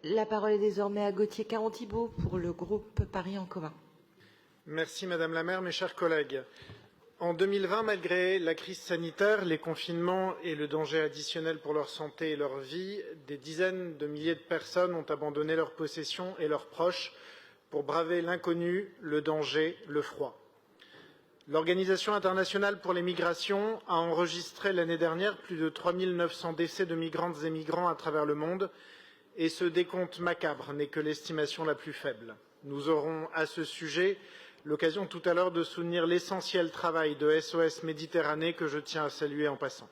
La parole est désormais à Gauthier Caron-Thibault pour le groupe Paris en commun. Merci Madame la maire, mes chers collègues. En 2020, malgré la crise sanitaire, les confinements et le danger additionnel pour leur santé et leur vie, des dizaines de milliers de personnes ont abandonné leurs possessions et leurs proches pour braver l'inconnu, le danger, le froid. L'Organisation internationale pour les migrations a enregistré l'année dernière plus de 3 900 décès de migrantes et migrants à travers le monde, et ce décompte macabre n'est que l'estimation la plus faible. Nous aurons à ce sujet l'occasion tout à l'heure de soutenir l'essentiel travail de SOS Méditerranée que je tiens à saluer en passant.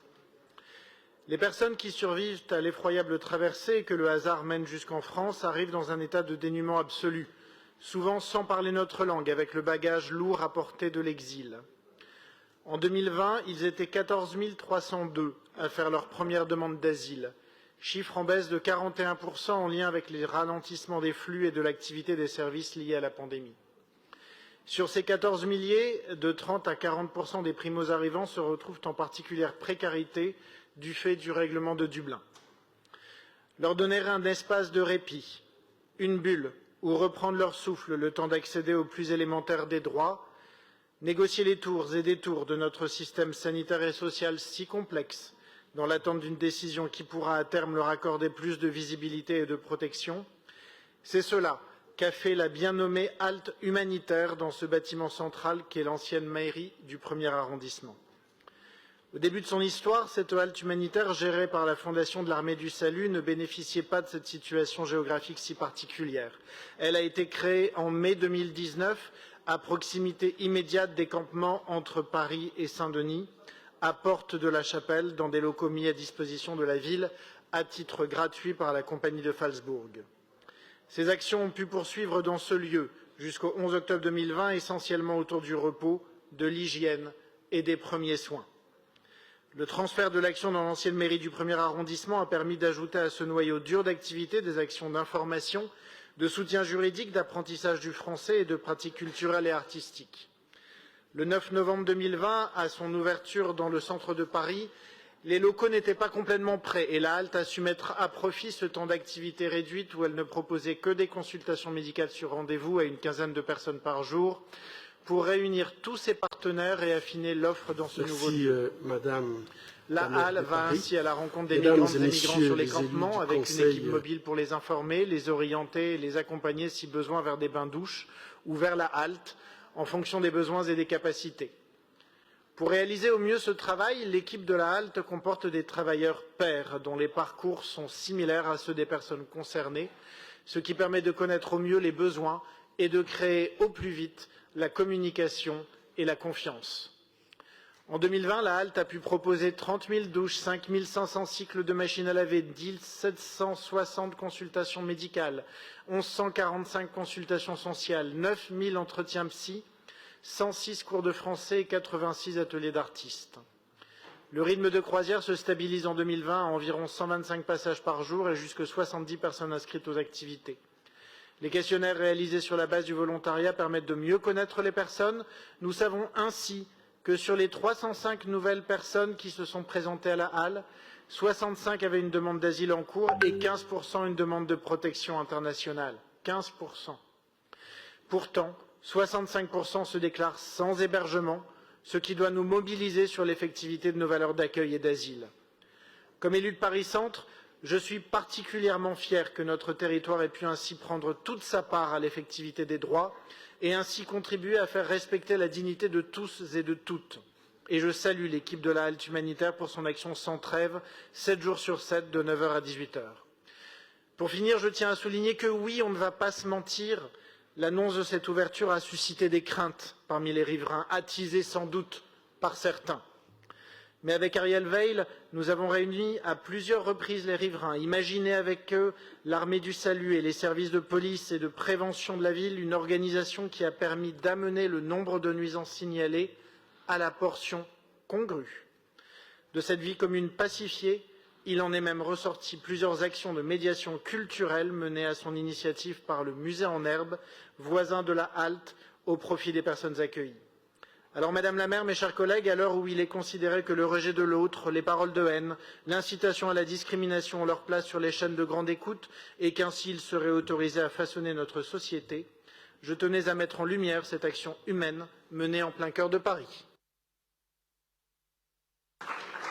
Les personnes qui survivent à l'effroyable traversée et que le hasard mène jusqu'en France arrivent dans un état de dénuement absolu, souvent sans parler notre langue, avec le bagage lourd apporté de l'exil. En 2020, ils étaient 14 302 à faire leur première demande d'asile, chiffre en baisse de 41% en lien avec les ralentissements des flux et de l'activité des services liés à la pandémie. Sur ces 14 milliers, de 30 à 40% des primo-arrivants se retrouvent en particulière précarité du fait du règlement de Dublin. Leur donner un espace de répit, une bulle, où reprendre leur souffle le temps d'accéder aux plus élémentaires des droits, négocier les tours et détours de notre système sanitaire et social si complexe, dans l'attente d'une décision qui pourra à terme leur accorder plus de visibilité et de protection, c'est cela qu'a fait la bien nommée halte humanitaire dans ce bâtiment central qu'est l'ancienne mairie du 1er arrondissement. Au début de son histoire, cette halte humanitaire gérée par la Fondation de l'Armée du Salut ne bénéficiait pas de cette situation géographique si particulière. Elle a été créée en mai 2019 à proximité immédiate des campements entre Paris et Saint-Denis, à Porte de la Chapelle, dans des locaux mis à disposition de la ville à titre gratuit par la compagnie de Phalsbourg. Ces actions ont pu poursuivre dans ce lieu jusqu'au 11 octobre 2020, essentiellement autour du repos, de l'hygiène et des premiers soins. Le transfert de l'action dans l'ancienne mairie du 1er arrondissement a permis d'ajouter à ce noyau dur d'activité des actions d'information, de soutien juridique, d'apprentissage du français et de pratiques culturelles et artistiques. Le 9 novembre 2020, à son ouverture dans le centre de Paris, les locaux n'étaient pas complètement prêts et la halte a su mettre à profit ce temps d'activité réduite où elle ne proposait que des consultations médicales sur rendez-vous à une quinzaine de personnes par jour pour réunir tous ses partenaires et affiner l'offre dans ce nouveau lieu. Madame. La halle va ainsi à la rencontre des migrantes et migrants sur les campements avec une équipe mobile pour les informer, les orienter et les accompagner si besoin vers des bains-douches ou vers la halte en fonction des besoins et des capacités. Pour réaliser au mieux ce travail, l'équipe de la halte comporte des travailleurs pairs dont les parcours sont similaires à ceux des personnes concernées, ce qui permet de connaître au mieux les besoins et de créer au plus vite la communication et la confiance. En 2020, la halte a pu proposer 30 000 douches, 5 500 cycles de machines à laver, 1 760 consultations médicales, 1 145 consultations sociales, 9 000 entretiens psy, 106 cours de français et 86 ateliers d'artistes. Le rythme de croisière se stabilise en 2020 à environ 125 passages par jour et jusque 70 personnes inscrites aux activités. Les questionnaires réalisés sur la base du volontariat permettent de mieux connaître les personnes. Nous savons ainsi que sur les 305 nouvelles personnes qui se sont présentées à la halle, 65 avaient une demande d'asile en cours et 15% une demande de protection internationale. 15%. Pourtant, 65% se déclarent sans hébergement, ce qui doit nous mobiliser sur l'effectivité de nos valeurs d'accueil et d'asile. Comme élu de Paris-Centre, je suis particulièrement fier que notre territoire ait pu ainsi prendre toute sa part à l'effectivité des droits et ainsi contribuer à faire respecter la dignité de tous et de toutes. Et je salue l'équipe de la halte humanitaire pour son action sans trêve, 7 jours sur 7, de 9 h à 18 h. Pour finir, je tiens à souligner que oui, on ne va pas se mentir, l'annonce de cette ouverture a suscité des craintes parmi les riverains, attisées sans doute par certains. Mais avec Ariel Veil, nous avons réuni à plusieurs reprises les riverains, imaginé avec eux l'armée du salut et les services de police et de prévention de la ville, une organisation qui a permis d'amener le nombre de nuisances signalées à la portion congrue. De cette vie commune pacifiée, il en est même ressorti plusieurs actions de médiation culturelle menées à son initiative par le Musée en Herbe, voisin de la halte, au profit des personnes accueillies. Alors, Madame la maire, mes chers collègues, à l'heure où il est considéré que le rejet de l'autre, les paroles de haine, l'incitation à la discrimination ont leur place sur les chaînes de grande écoute et qu'ainsi ils seraient autorisés à façonner notre société, je tenais à mettre en lumière cette action humaine menée en plein cœur de Paris.